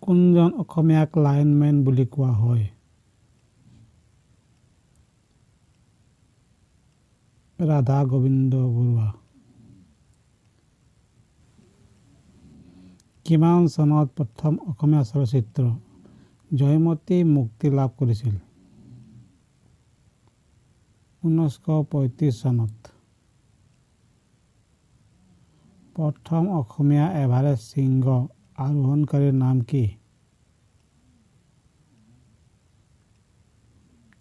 কোনজন অসমীয়াক লাইনমেন বুলি কোৱা হয়? ৰাধা গোবিন্দ বৰুৱা। কিমান চনত প্ৰথম অসমীয়া চলচ্চিত্ৰ জয়মতী মুক্তি লাভ কৰিছিল? 1935 চনত। প্ৰথম অসমীয়া এভাৰেষ্ট শৃংগ আৰোহণকাৰীৰ নাম কি?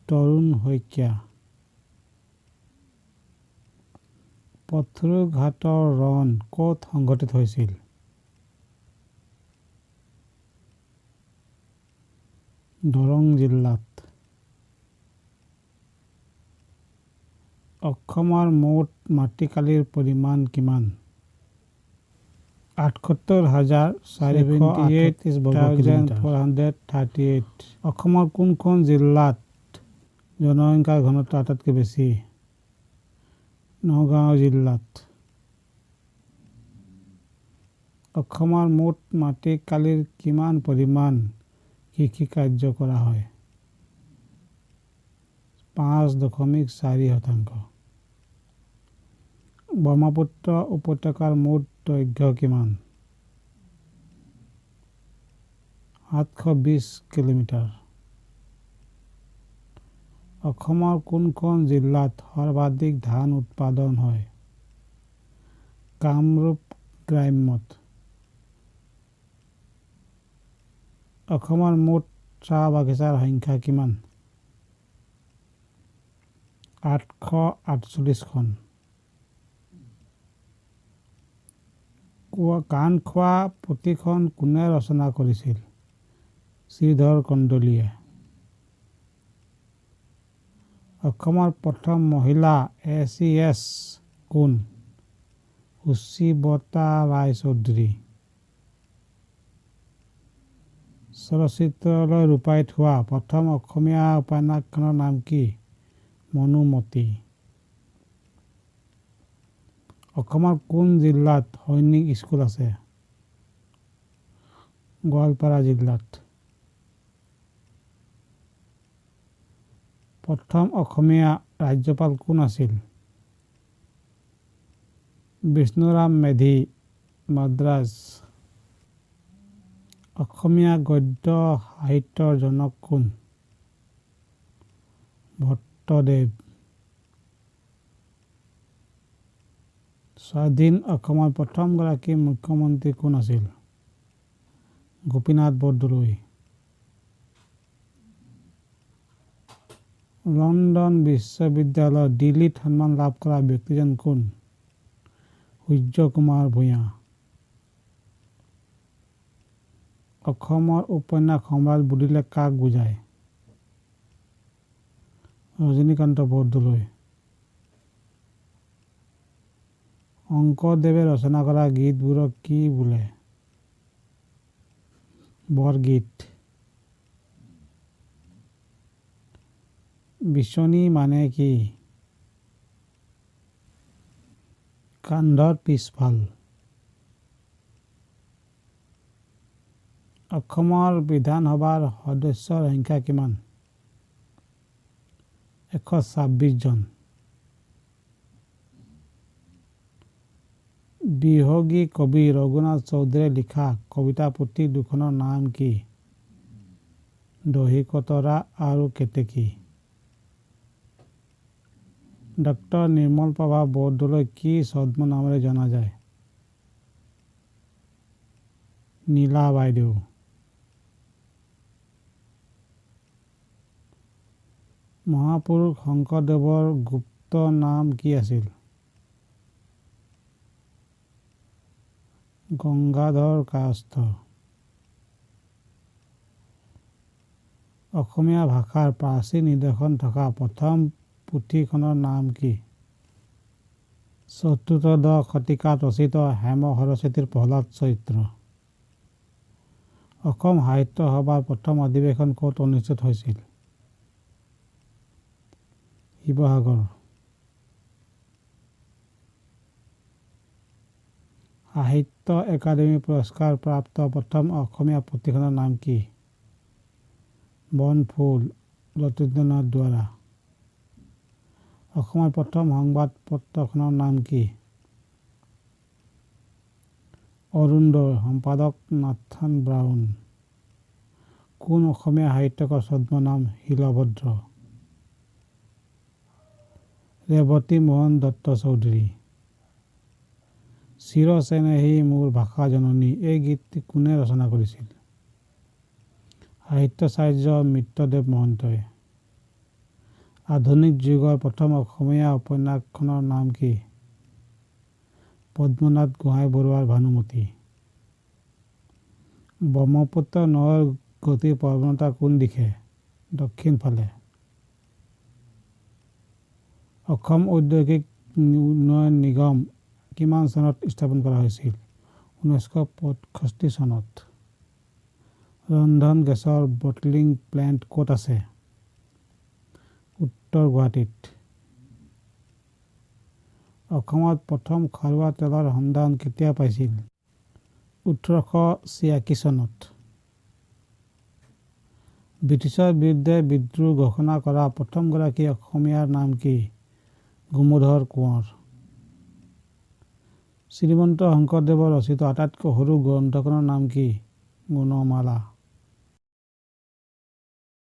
তৰুণ শইকীয়া। পথৰুঘাটৰ ৰণ ক'ত সংঘটিত হৈছিল? দৰং জিলাত। অসমৰ মুঠ মাটিকালিৰ পৰিমাণ কিমান? ৭৮,438 অসমৰ কোনখন জিলাত জনসংখ্যাৰ ঘনত্ব আটাইতকৈ বেছি? নগাঁও জিলাত। অসমৰ মুঠ মাটিকালিৰ কিমান পৰিমাণ কৃষি কাৰ্য কৰা হয়? 5.4%। ব্ৰহ্মপুত্ৰ উপত্যকাৰ মুঠ দৈৰ্ঘ্য কিমান? 720 কিলোমিটাৰ। অসমৰ কোনখন জিলাত সৰ্বাধিক ধান উৎপাদন হয়? কামৰূপ গ্ৰাম্যত। অসমৰ মুঠ চাহ বাগিচাৰ সংখ্যা কিমান? 848খন। কাণখোৱা পুথিখন কোনে ৰচনা কৰিছিল? শ্ৰীধৰ কন্দলীয়ে। অসমৰ প্ৰথম মহিলা ACS কোন? সুচিব্ৰতা ৰায়চৌধুৰী। চলচ্চিত্ৰলৈ ৰূপায়িত হোৱা প্ৰথম অসমীয়া উপন্যাসখনৰ নাম কি? মনোমতী। অসমৰ কোন জিলাত সৈনিক স্কুল আছে? গোৱালপাৰা জিলাত। প্ৰথম অসমীয়া ৰাজ্যপাল কোন আছিল? বিষ্ণুৰাম মেধি, মাদ্ৰাজ। অসমীয়া গদ্য সাহিত্যৰ জনক কোন? ভট্টদেৱ। স্বাধীন অসমৰ প্ৰথমগৰাকী মুখ্যমন্ত্ৰী কোন আছিল? গোপীনাথ বৰদলৈ। লণ্ডন বিশ্ববিদ্যালয়ত ডিলিট সন্মান লাভ কৰা ব্যক্তিজন কোন? সূৰ্য কুমাৰ ভূঞা। অসমৰ উপন্যাস সম্ৰাট বুলিলে কাক বুজায়? ৰজনীকান্ত বৰদলৈ। শংকৰদেৱে ৰচনা কৰা গীতবোৰক কি বোলে? বৰগীত। বিচনী মানে কি? কান্ধৰ পিছফাল। অসমৰ বিধানসভাৰ সদস্যৰ সংখ্যা কিমান? 126 জন। বিহগী কবি ৰঘুনাথ চৌধুৰীয়ে লিখা কবিতা পুথি দুখনৰ নাম কি? দহিকতৰা আৰু কেতেকী। ডক্টৰ নিৰ্মলপ্ৰভা বৰদলৈ কি ছদ্ম নামেৰে জনা যায়? নীলা বাইদেউ। মহাপুৰুষ শংকৰদেৱৰ গুপ্ত নাম কি আছিল? গংগাধৰ কায়স্থ। অসমীয়া ভাষাৰ প্ৰাচীন নিদৰ্শন থকা প্ৰথম পুথিখনৰ নাম কি? চতুৰ্দশ শতিকাত ৰচিত হেম সৰস্বতীৰ প্ৰহ্লাদ চৰিত্ৰ। অসম সাহিত্য সভাৰ প্ৰথম অধিৱেশন ক'ত অনুষ্ঠিত হৈছিল? শিৱসাগৰ। সাহিত্য একাডেমী পুৰস্কাৰ প্ৰাপ্ত প্ৰথম অসমীয়া পুথিখনৰ নাম কি? বনফুল যতীন্দ্ৰনাথ দুৱৰা। অসমৰ প্ৰথম সংবাদ পত্ৰখনৰ নাম কি? অৰুণোদয়। সম্পাদক নাথান ব্ৰাউন। কোন অসমীয়া সাহিত্যিকৰ ছদ্মনাম শীলভদ্ৰ? ৰেৱতী মোহন দত্ত চৌধুৰী। চিৰ চেনেহী মোৰ ভাষা জননী এই গীতটি কোনে ৰচনা কৰিছিল? সাহিত্যাচাৰ্য মিত্ৰদেৱ মহন্তই। আধুনিক যুগৰ প্ৰথম অসমীয়া উপন্যাসখনৰ নাম কি? পদ্মনাথ গোহাঁই বৰুৱাৰ ভানুমতী। ব্ৰহ্মপুত্ৰ নৈৰ গতিৰ প্ৰৱণতা কোন দিশে? দক্ষিণ ফালে। অসম ঔদ্যোগিক উন্নয়ন নিগম কিমান চনত স্থাপন কৰা হৈছিল? 1965 চনত। ৰন্ধন গেছৰ বটলিং প্লেণ্ট ক'ত আছে? উত্তৰ গুৱাহাটীত। অসমত প্ৰথম খাৰুৱা তেলৰ সন্ধান কেতিয়া পাইছিল? 1886 চনত। ব্ৰিটিছৰ বিৰুদ্ধে বিদ্ৰোহ ঘোষণা কৰা প্ৰথমগৰাকী অসমীয়াৰ নাম কি? গোমধৰ কোঁৱৰ। শ্ৰীমন্ত শংকৰদেৱৰ ৰচিত আটাইতকৈ সৰু গ্ৰন্থখনৰ নাম কি? গুণমালা।